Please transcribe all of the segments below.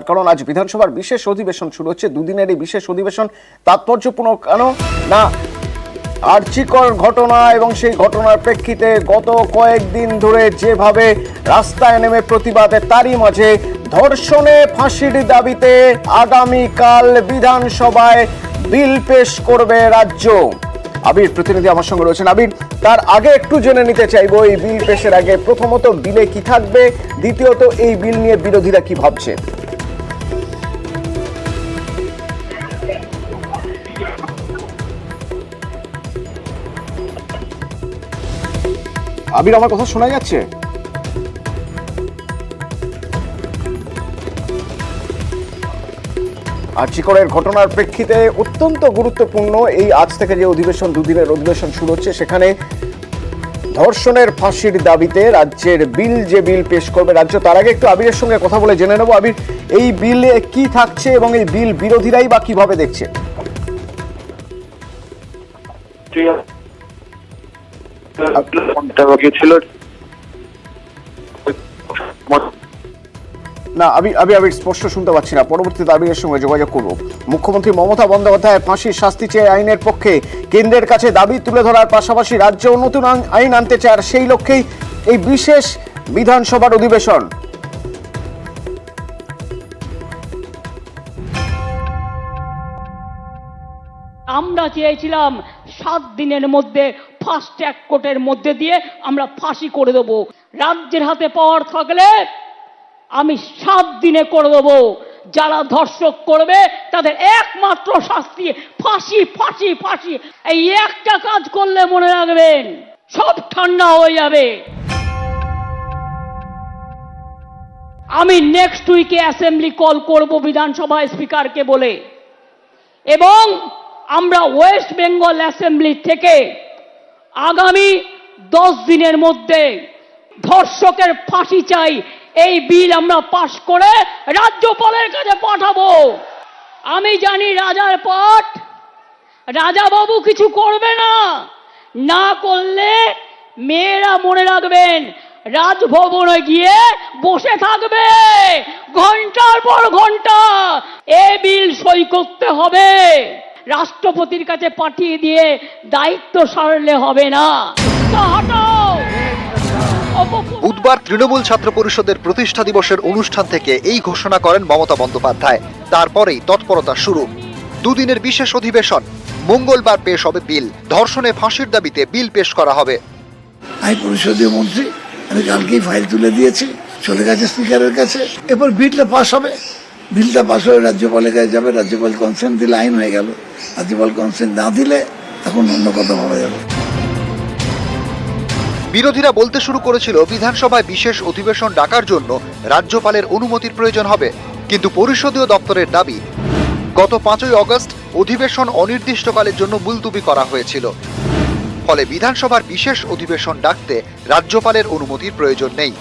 কারণ আজ বিধানসভার বিশেষ অধিবেশন শুরু হচ্ছে। দুদিনের এই বিশেষ অধিবেশন তাৎপর্যপূর্ণ কেন না, আর্চিকর ঘটনা এবং সেই ঘটনার প্রেক্ষিতে গত কয়েকদিন ধরে যেভাবে রাস্তায় নেমে প্রতিবাদে, তারই মাঝে ধর্ষণে ফাঁসির দাবিতে আগামীকাল বিধানসভায় বিল পেশ করবে রাজ্য। আবির প্রতিনিধি আমার সঙ্গে রয়েছেন। আবির, তার আগে একটু জেনে নিতে চাইবো এই বিল পেশের আগে প্রথমত বিলে কি থাকবে, দ্বিতীয়ত এই বিল নিয়ে বিরোধীরা কি ভাবছে। আবির, আমার কথা শোনা যাচ্ছে? আর্চিকরের ঘটনার প্রেক্ষিতে অত্যন্ত গুরুত্বপূর্ণ এই আজ থেকে যে অধিবেশন, দুদিনের অধিবেশন শুরু হচ্ছে, সেখানে ধর্ষণের ফাঁসির দাবিতে রাজ্যের বিল পেশ করবে রাজ্য। তার আগে একটু আবিরের সঙ্গে কথা বলে জেনে নেবো, আবির, এই বিলে কি থাকছে এবং এই বিল বিরোধীরাই বা কিভাবে দেখছে? না, আমি স্পষ্ট শুনতে পাচ্ছি না, পরবর্তীতে আবিরের সঙ্গে যোগাযোগ করব। মুখ্যমন্ত্রী মমতা বন্দ্যোপাধ্যায় ফাঁসির শাস্তি চেয়ে আইনের পক্ষে, কেন্দ্রের কাছে দাবি তুলে ধরার পাশাপাশি রাজ্য নতুন আইন আনতে চায়, আর সেই লক্ষ্যেই এই বিশেষ বিধানসভার অধিবেশন। আমরা চেয়েছিলাম 7 দিনের মধ্যে ফাস্ট ট্র্যাক কোর্টের মধ্যে দিয়ে আমরা ফাঁসি করে দেব। রাজ্যের হাতে পাওয়ার থাকলে আমি 7 দিনে করে দেব। যারা ধর্ষক করবে তাদের একমাত্র শাস্তি ফাঁসি, ফাঁসি, ফাঁসি। এই একটা কাজ করলে মনে রাখবেন সব ঠান্ডা হয়ে যাবে। আমি নেক্সট উইকে অ্যাসেম্বলি কল করব বিধানসভা স্পিকারকে বলে, এবং আমরা ওয়েস্ট বেঙ্গল অ্যাসেম্বলি থেকে আগামী 10 দিনের মধ্যে ধর্ষকের ফাঁসি চাই এই বিল আমরা পাশ করে রাজ্যপালের কাছে পাঠাবো। আমি জানি রাজার পাট, রাজা বাবু কিছু করবে না, না করলে মেয়েরা মনে রাখবেন রাজভবনে গিয়ে বসে থাকবে ঘন্টার পর ঘন্টা। এ বিল সই করতে হবে, রাষ্ট্রপতির কাছে পাঠিয়ে দিয়ে দায়িত্ব সারলে হবে না। বুধবার তৃণমূল ছাত্র পরিষদের প্রতিষ্ঠা দিবসের অনুষ্ঠান থেকে এই ঘোষণা করেন মমতা বন্দ্যোপাধ্যায়। তারপরেই তৎপরতা শুরু। দুদিনের বিশেষ অধিবেশন। মঙ্গলবার পেশ হবে বিল। ধর্ষণে ফাঁসির দাবিতে বিল পেশ করা হবে। আইন পরিষদীয় মন্ত্রী, আমি কালকেই ফাইল তুলে দিয়েছি, চলে গেছে স্পিকারের কাছে। এরপর বিলটা পাস হবে, বিলটা পাস হয়ে রাজ্যপালের কাছে যাবে, রাজ্যপাল কনসেন্ট দিলে আইন হয়ে গেল। রাজ্যপাল কনসেন্ট না দিলে এখন অন্য কথা ভাবা যাবে। বিরোধীরা বলতে শুরু করেছিল বিধানসভায় বিশেষ অধিবেশন ডাকার জন্য রাজ্যপালের অনুমতির প্রয়োজন হবে, কিন্তু পরিষদীয় দপ্তরের দাবি গত 5ই আগস্ট অধিবেশন অনির্দিষ্টকালের জন্য মুলতুবি করা হয়েছিল। ফলে বিধানসভার বিশেষ অধিবেশন ডাকতে রাজ্যপালের অনুমতির প্রয়োজন নেই।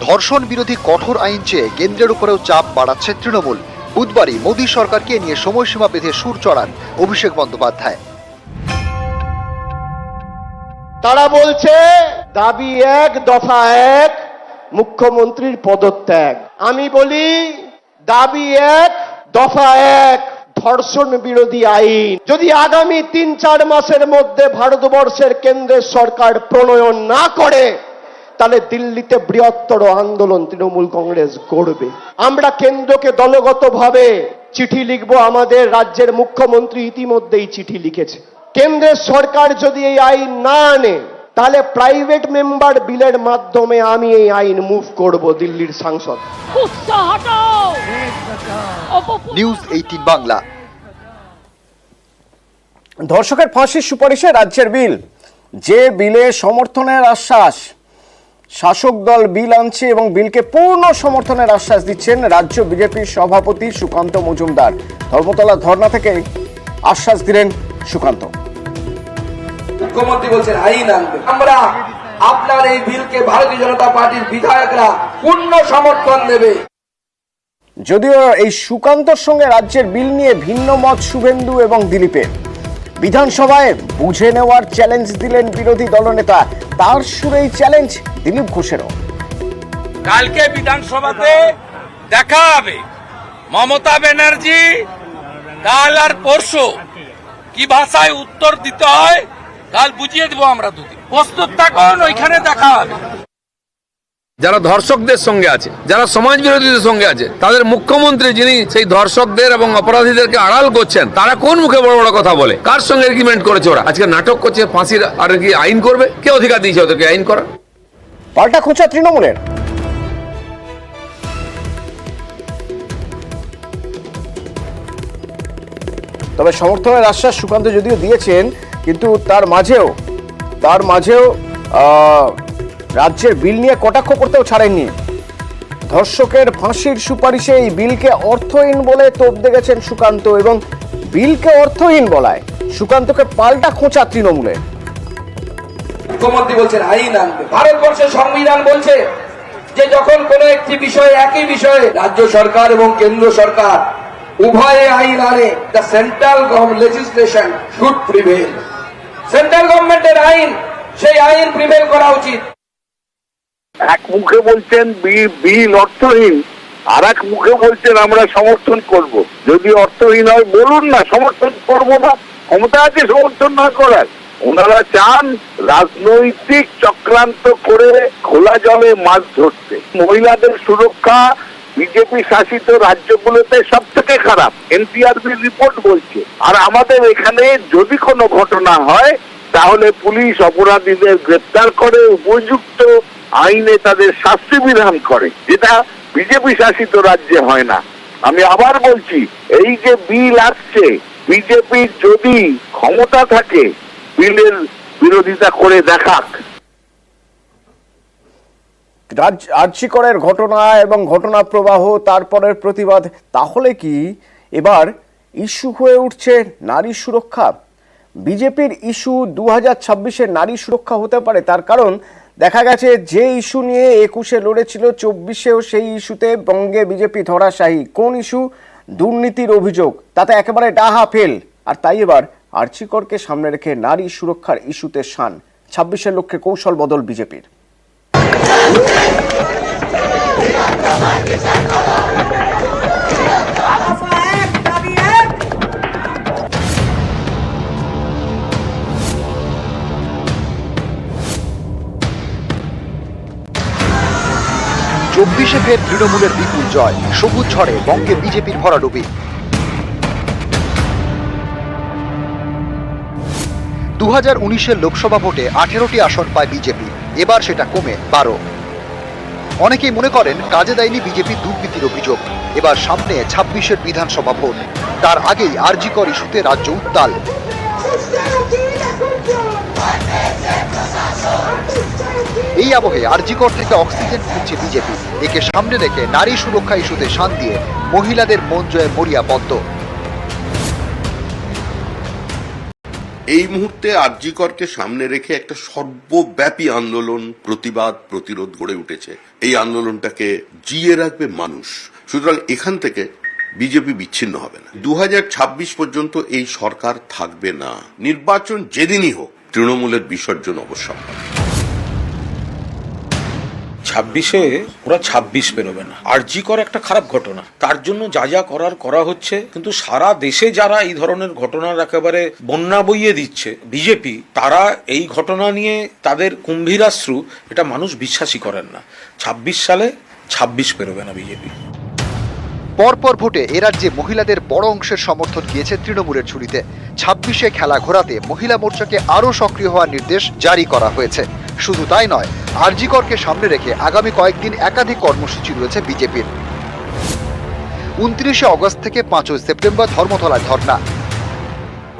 ধর্ষণ বিরোধী কঠোর আইন চেয়ে কেন্দ্রের উপরেও চাপ বাড়াচ্ছে তৃণমূল। বুধবারই মোদী সরকারকে নিয়ে সময়সীমা বেঁধে সুর চড়ান অভিষেক বন্দ্যোপাধ্যায়। তারা বলছে দাবি 1 দফা 1 মুখ্যমন্ত্রীর পদত্যাগ। আমি বলি দাবি 1 দফা 1 ধর্ষণ বিরোধী আইন যদি আগামী 3-4 মাসের মধ্যে ভারতবর্ষের কেন্দ্রের সরকার প্রণয়ন না করে, তাহলে দিল্লিতে বৃহত্তর আন্দোলন তৃণমূল কংগ্রেস করবে। আমরা কেন্দ্রকে দলগতভাবে চিঠি লিখব। আমাদের রাজ্যের মুখ্যমন্ত্রী ইতিমধ্যেই চিঠি লিখেছে। কেন্দ্রের সরকার যদি এই আইন না আনে, তাহলে প্রাইভেট মেম্বার বিলের মাধ্যমে আমি এই আইন মুভ করব দিল্লির সাংসদ। নিউজ 18 বাংলা। ধর্ষকের ফাঁসির সুপারিশে রাজ্যের বিল, যে বিলে সমর্থনের আশ্বাস, শাসক দল বিল আনছে এবং বিলকে পূর্ণ সমর্থনের আশ্বাস দিচ্ছেন রাজ্য বিজেপির সভাপতি সুকান্ত মজুমদার। ধর্মতলা ধর্ণা থেকে আশ্বাস দিলেন সুকান্ত। মুখ্যমন্ত্রী বলছেন আইন আনবে, আমরা আপনার এই বিলকে ভারতীয় জনতা পার্টির বিধায়করা পূর্ণ সমর্থন দেবে। যদিও এই সুকান্তর সঙ্গে রাজ্যের বিল নিয়ে ভিন্ন মত শুভেন্দু এবং দিলীপের। বিধানসভায় বুঝে নেওয়ার চ্যালেঞ্জ দিলেন বিরোধী দলনেতা, তার সুরেই চ্যালেঞ্জ দিলীপ ঘোষেরও। কালকে বিধানসভাতে দেখা হবে মমতা ব্যানার্জি কাল আর পরশু কি ভাষায় উত্তর দিতে হয় কাল বুঝিয়ে দেবো আমরা দুদিন। প্রস্তুত থাকুন, ওইখানে দেখা হবে। যারা ধর্ষকদের সঙ্গে আছে, যারা সমাজ বিরোধীদের সঙ্গে আছে, তাদের মুখ্যমন্ত্রী যিনি সেই ধর্ষকদের এবং অপরাধীদেরকে আড়াল করছেন, তারা কোন মুখে বড় বড় কথা বলে? কার সঙ্গে এগ্রিমেন্ট করেছে ওরা? আজকে নাটক করছে ফাঁসির, আর কি আইন করবে? কে অধিকার দিয়েছে ওদেরকে আইন করার? পাল্টা খোঁচা তৃণমূলের। তবে সমর্থনের আশ্বাস সুকান্ত যদিও দিয়েছেন, কিন্তু তার মাঝেও রাজ্যের বিল নিয়ে কটাক্ষ করতেও ছাড়েননি। ধর্ষকের ফাঁসির সুপারিশে এই বিলকে অর্থহীন বলে তোপ দেখেছেন সুকান্ত, এবং বিলকে অর্থহীন বলায় সুকান্তকে পাল্টা খোঁচা তৃণমূলের। মুখ্যমন্ত্রী বলছেন আইন আনবে। ভারতবর্ষের সংবিধান বলছে যে যখন কোনো একটি বিষয়ে, একই বিষয়ে রাজ্য সরকার এবং কেন্দ্র সরকার উভয়ে আইন আনে, the central legislation should prevail. Central গভর্নমেন্টের আইন, সেই আইন প্রিভেল করা উচিত। এক মুখে বলছেন বিল অর্থহীন, আর এক মুখে বলছেন আমরা সমর্থন করব। যদি অর্থহীন হয় বলুন না, সমর্থন করবো না, ক্ষমতা আছে সমর্থন না করার। ওনারা চান রাজনৈতিক চক্রান্ত করে খোলা জলে মাছ ধরতে। মহিলাদের সুরক্ষা বিজেপি শাসিত রাজ্যগুলোতে সব থেকে খারাপ, এনসিআরবি রিপোর্ট বলছে। আর আমাদের এখানে যদি কোনো ঘটনা হয় তাহলে পুলিশ অপরাধীদের গ্রেপ্তার করে, উপযুক্ত আইনে তাদের শাস্তি বিধান করে, যেটা বিজেপি শাসিত রাজ্যে হয় না। আমি আবার বলছি, এই যে বিল আসছে, বিজেপির যদি ক্ষমতা থাকে বিলের বিরোধিতা করে দেখাক। আর্যিকরের ঘটনা এবং ঘটনা প্রবাহ, তারপরের প্রতিবাদ, তাহলে কি এবার ইস্যু হয়ে উঠছে নারী সুরক্ষা? বিজেপির ইস্যু 2026-এর নারী সুরক্ষা হতে পারে। তার কারণ দেখা গেছে যে ইস্যু নিয়ে 21-এ লড়েছিল, 24-এও সেই ইস্যুতে বঙ্গে বিজেপি ধরাশায়ী। কোন ইস্যু? দুর্নীতির অভিযোগ, তাতে একেবারে ডাহা ফেল। আর তাই এবার আর্যিকরকে সামনে রেখে নারী সুরক্ষার ইস্যুতে শান। 26-এর লক্ষ্যে কৌশল বদল বিজেপির। চব্বিশে ফের তৃণমূলের বিপুল জয়, সবুজ ঝড়ে বঙ্গে বিজেপির ভরাডুবি। 2019-এর লোকসভা ভোটে 18টি আসন পায় বিজেপি, এবার সেটা কমে 12। অনেকেই মনে করেন কাজে দেয়নি বিজেপি দুর্নীতির অভিযোগ। এবার সামনে 26-এর বিধানসভা ভোট, তার আগেই আরজিকর ইস্যুতে রাজ্য উত্তাল। এই আবহে আরজিকর থেকে অক্সিজেন খুঁজছে বিজেপি। একে সামনে রেখে নারী সুরক্ষা ইস্যুতে শান দিয়ে মহিলাদের মন জয়ে মরিয়া পদ্ম। এই মুহূর্তে আরজিকরকে সামনে রেখে একটা সর্বব্যাপী আন্দোলন, প্রতিবাদ, প্রতিরোধ গড়ে উঠেছে। এই আন্দোলনটাকে জিয়ে রাখবে মানুষ। সুতরাং এখান থেকে বিজেপি বিচ্ছিন্ন হবে না। 2026 পর্যন্ত এই সরকার থাকবে না। নির্বাচন যেদিনই হোক, তৃণমূলের বিসর্জন অবশ্যম্ভাবী। 26-এ ওরা 26 পেরোবে না। আরজিকর একটা খারাপ ঘটনা, তার জন্য যা যা করা হচ্ছে, কিন্তু সারা দেশে যারা এই ধরনের ঘটনার একেবারে বন্যা বইয়ে দিচ্ছে বিজেপি, তারা এই ঘটনা নিয়ে তাদের কুম্ভীরাশ্রু, এটা মানুষ বিশ্বাসই করেন না। 26 সালে 26 পেরোবে না বিজেপি। পরপর ভোটে এ রাজ্যে মহিলাদের বড় অংশের সমর্থন গিয়েছে তৃণমূলের ঝুলিতে। 26-এ খেলা ঘোরাতে মহিলা মোর্চাকে আরও সক্রিয় হওয়ার নির্দেশ জারি করা হয়েছে। শুধু তাই নয়, আরজিকরকে সামনে রেখে আগামী কয়েকদিন একাধিক কর্মসূচি রয়েছে বিজেপির। 29শে অগস্ট থেকে 5ই সেপ্টেম্বর ধর্মতলায় ধর্ণা।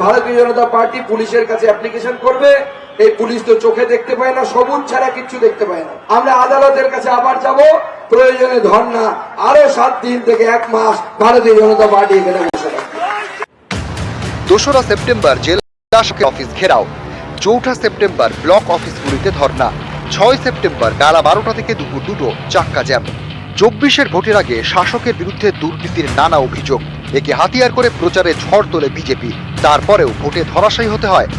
ভারতীয় জনতা পার্টি পুলিশের কাছে অ্যাপ্লিকেশন করবে। এই পুলিশ তো চোখে দেখতে পায় না, সবুজ ছাড়া কিচ্ছু দেখতে পায় না। আমরা আদালতের কাছে আবার যাব, প্রয়োজনে ধর্ণা আরো 7 দিন থেকে 1 মাস ভারতীয় জনতা পার্টি এখানে বসে থাকবে। 2রা সেপ্টেম্বর জেলা শাসকের অফিস ঘেরাও। 4ঠা সেপ্টেম্বর ব্লক অফিসগুলিতে ধর্ণা। 6 সেপ্টেম্বর বেলা 12টা থেকে দুপুর 2টো চাক্কা জ্যাম। 24-এর ভোটের আগে শাসকের বিরুদ্ধে দুর্নীতির নানা অভিযোগ, একে হাতিয়ার করে প্রচারে ঝড় তোলে বিজেপি। তারপরেও ভোটে ধরাশায়ী হতে হয়।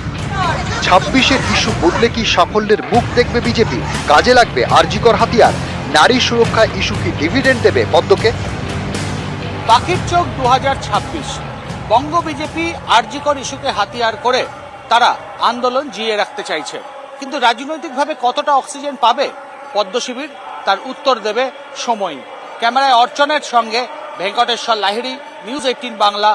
26-এর ইস্যু বদলে কি সাফল্যের মুখ দেখবে বিজেপি? কাজে লাগবে আরজিকর হাতিয়ার? নারী সুরক্ষা ইস্যু কি ডিভিডেন্ড দেবে পদ্মকে? পাখির চোখ 2026। বঙ্গ বিজেপি আরজিকর ইস্যুকে হাতিয়ার করে তারা আন্দোলন জিয়ে রাখতে চাইছে, কিন্তু রাজনৈতিকভাবে কতটা অক্সিজেন পাবে পদ্ম শিবির, তার উত্তর দেবে সময়। ক্যামেরায় অর্চনের সঙ্গে ভেঙ্কটেশ্বর লাহিড়ী, নিউজ 18 বাংলা,